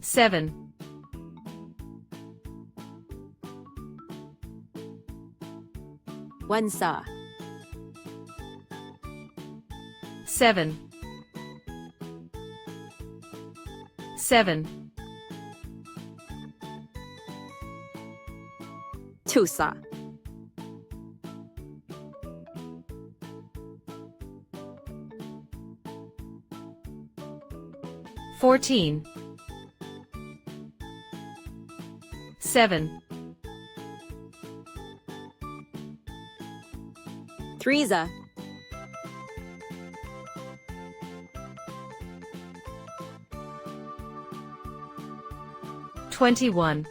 7, 1사, 7, 7, 2사, 14, 7, 3사, 21,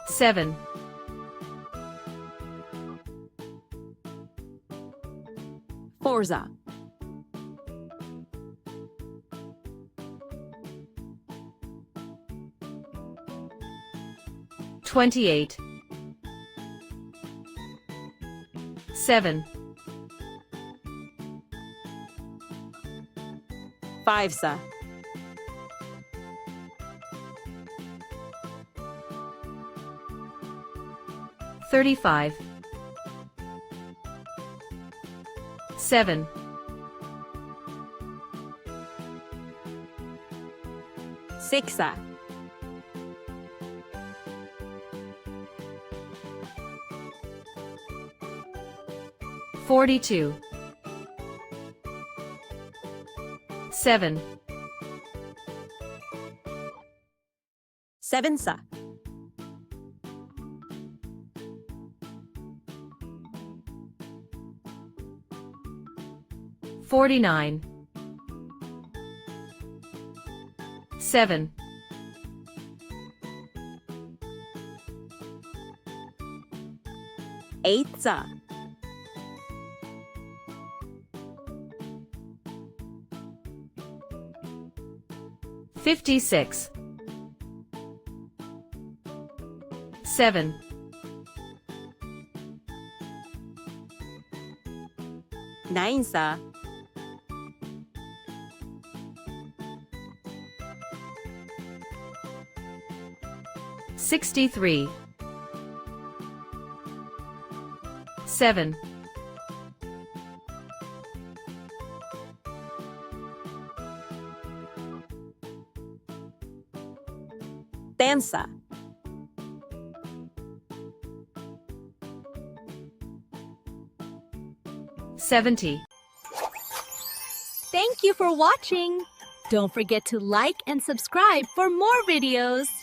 7, 4사, 28, 7, 5사, 35, 7, 6사, 42, 7, 7사, 49, 7, 8사, 56, 7, 9사, 63, 7, 10사. $70. Thank you for watching. Don't forget to like and subscribe for more videos.